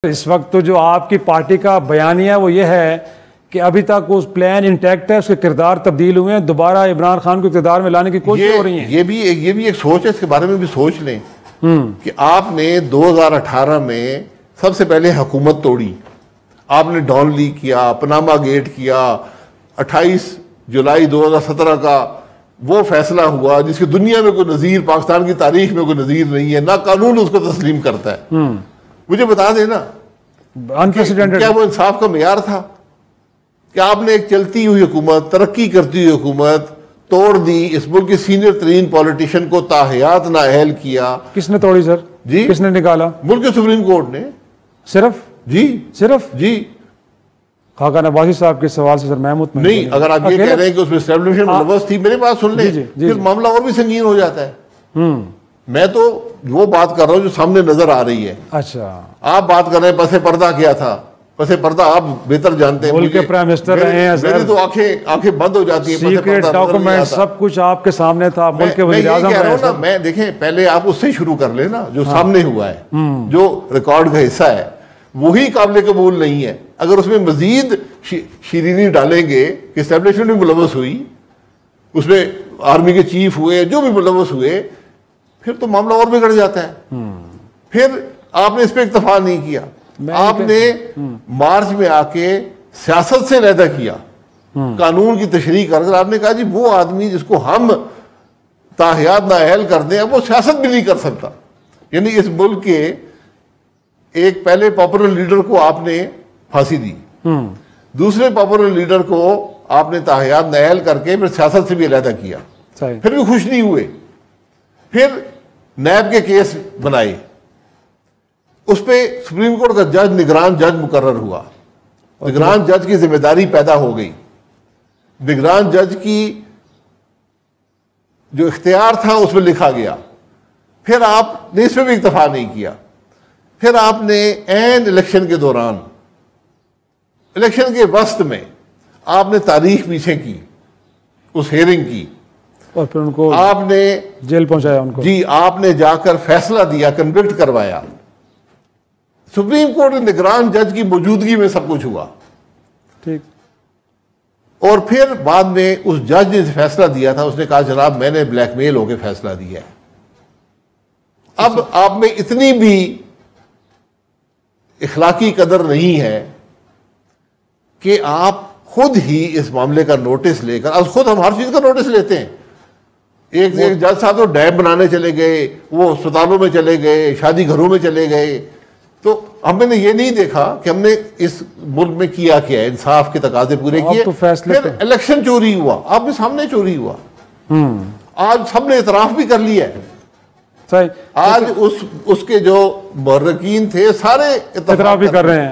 इस वक्त तो जो आपकी पार्टी का बयानिया है वो ये है कि अभी तक उस प्लान इंटैक्ट है, उसके किरदार तब्दील हुए हैं, दोबारा इमरान खान को इक़्तिदार में लाने की कोशिश हो रही है। ये भी एक सोच है, इसके बारे में भी सोच लें कि आपने 2018 में सबसे पहले हुकूमत तोड़ी, आपने डॉन लीग किया, पनामा गेट किया, 28 जुलाई 2017 का वो फैसला हुआ जिसकी दुनिया में कोई नज़ीर, पाकिस्तान की तारीख में कोई नज़ीर नहीं है, ना कानून उसको तस्लीम करता है। मुझे बता देना क्या वो इंसाफ का मेयार था कि आपने एक चलती हुई हुकूमत, तरक्की करती हुई हुकूमत तोड़ दी, इस मुल्क के सीनियर तरीन पॉलिटिशियन को ताहयात नाअहल किया। किसने तोड़ी सर जी? किसने निकाला? मुल्क के सुप्रीम कोर्ट ने। सिर्फ जी, सिर्फ जी। खाका नवाजी साहब के सवाल से सर मैं मुतमईन नहीं, अगर आप ये कह रहे हैं कि उसमें एस्टेब्लिशमेंट मुलव्वस थी, मेरी बात सुन ले, फिर मामला और भी संगीन हो जाता है। मैं तो वो बात कर रहा हूँ जो सामने नजर आ रही है। अच्छा, आप बात कर रहे हैं पसे पर्दा क्या था। पसे पर्दा आप बेहतर जानते हैं, मुल्क के प्राइम मिनिस्टर रहे हैं, मेरी तो आंखें बंद हो जाती है। सीक्रेट डॉक्यूमेंट सब कुछ आपके सामने था। मुल्क के वज़ीर आज़म कह रहा हूं ना, मैं देखें पहले आप उससे शुरू कर लेना जो सामने हुआ है, जो रिकॉर्ड का हिस्सा है वही काबिल कबूल नहीं है। अगर उसमें मजीद शीरीनी डालेंगे कि एस्टेब्लिशमेंट भी मुलव्वस हुई, उसमें आर्मी के चीफ हुए, जो भी मुलव्वस हुए, फिर तो मामला और बिगड़ जाता है। फिर आपने इस पर इत्तफा नहीं किया, आपने मार्च में आके सियासत से अलहदा किया, कानून की तशरीह कर आपने कहा जी वो आदमी जिसको हम ताहयात नाअहल कर दें वो सियासत भी नहीं कर सकता। यानी इस मुल्क के एक पहले पॉपुलर लीडर को आपने फांसी दी, दूसरे पॉपुलर लीडर को आपने ताहयात नाअहल करके फिर सियासत से भी अलहदा किया, फिर भी खुश नहीं हुए। फिर नैब के केस बनाए, उस पर सुप्रीम कोर्ट का जज निगरान जज मुकर्रर हुआ, निगरान जज की जिम्मेदारी पैदा हो गई, निगरान जज की जो इख्तियार था उसमें लिखा गया। फिर आपने इसमें भी इत्तफा नहीं किया। फिर आपने एन इलेक्शन के दौरान, इलेक्शन के वक्त में आपने तारीख पीछे की उस हेयरिंग की और फिर उनको आपने जेल पहुंचाया उनको। जी, आपने जाकर फैसला दिया, कन्विक्ट करवाया। सुप्रीम कोर्ट के निगरान जज की मौजूदगी में सब कुछ हुआ। ठीक। और फिर बाद में उस जज ने फैसला दिया था, उसने कहा जनाब मैंने ब्लैकमेल होकर फैसला दिया है। अब आप में इतनी भी इखलाकी कदर नहीं है कि आप खुद ही इस मामले का नोटिस लेकर, अब खुद हम हर चीज का नोटिस लेते हैं। एक जज साहब तो डैम बनाने चले गए, वो अस्पतालों में चले गए, शादी घरों में चले गए, तो हमने ये नहीं देखा कि हमने इस मुल्क में किया क्या है, इंसाफ के तकाजे पूरे किए। तो फिर इलेक्शन चोरी हुआ, आपके सामने चोरी हुआ, आज सबने इतराफ भी कर लिया है। सही, आज उसके जो मुहर्रिकीन थे सारे इतराफ भी कर रहे हैं।